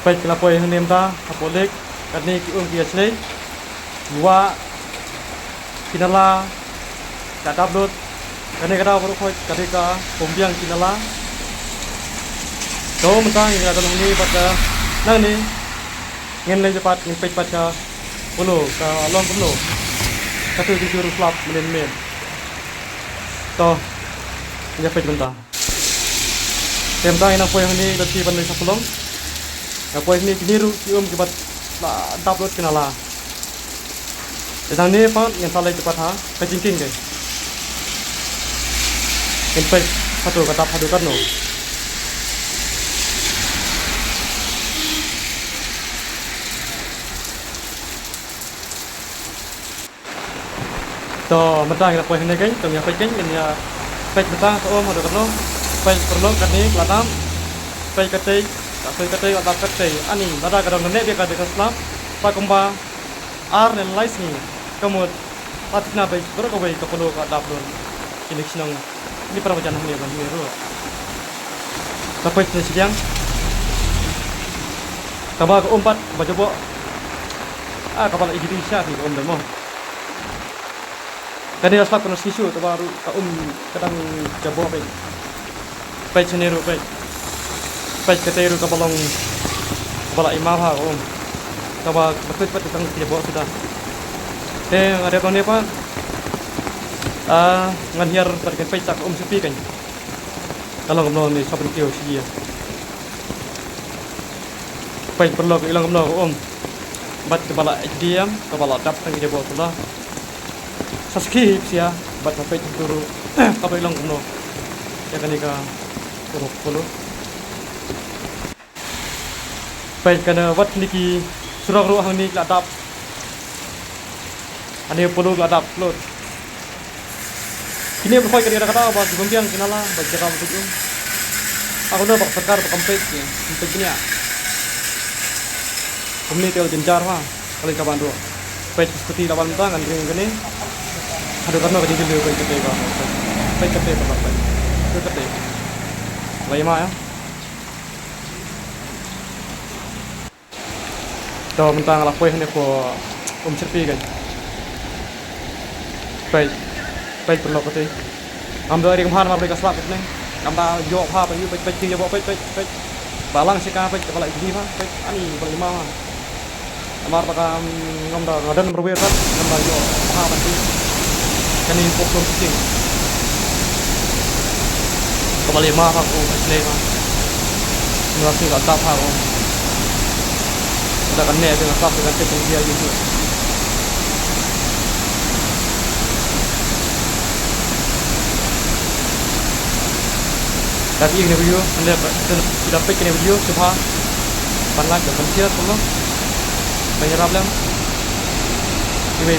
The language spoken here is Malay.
Baik kelapa yang nemta apolik kani ki asli dua kinala tak upload kani kada baru koi ketika pembiang kinala do mentang yang ada ni pada nang ni ngin le cepat ngin pej pada puluh ke long puluh satu juru flap men to ya pej mentang temta yang apa yang ni lagi pandai sapulong apa ini kiniru kium cepat upload kinala sedang ni pun yang salah cepat ha kecingking ke input satu kata satu kan no to mentang kita poin ni kan to yang poin kan ya pej mentang to om ada kan no pej perlu kan ni kelatam pej ketik atau ketik ani ada kadang nenek dia kata keslap pak kumba ar analyze ni kamu patina baik berapa baik perlu kata upload ini senang ini pernah baca ni kan ni ro sampai sini siang tambah ke empat baca bo kapal Indonesia ni om demo kan dia slap kena sisu tu baru kadang jabo baik sini ro baik keteru kapal imam ha om tambah betul tentang jabo sudah ada tahun ni apa nganhiar terkait pecak sepi kan kalau ngomong ni sabun kio sih ya baik perlu ilang ngomong bat kepala HDM kepala dap tang dia buat sudah saski sia bat sampai turu kalau ilang ngomong ya kan ika puluh baik kana wat niki surang ruang ni ladap ane perlu ladap load ini apa kira kata apa pembiang kinala baca kamu tu aku dah pakar pakai ni pentingnya kami tel jenjar mah kalau kawan tu pej seperti lawan tangan gini ada karena kecil dulu pej ketika pej ketika lagi mah ya tu mentang lah pej ni ko sepi kan pej perlu kata ambil dari kemarin mari ke selap ni ambil jawab apa ni baik dia bawa baik balang sika baik kepala ini mah baik ani paling mah amar pakai ngomong ngadan berbeda kan ambil jawab apa ni kan ini fokus sing kepala mah aku baik mah ngasih kat tap aku ada kan ni dengan tap dengan dia gitu tapi ini video anda sudah pick ini video coba like dan share tolong banyak problem ini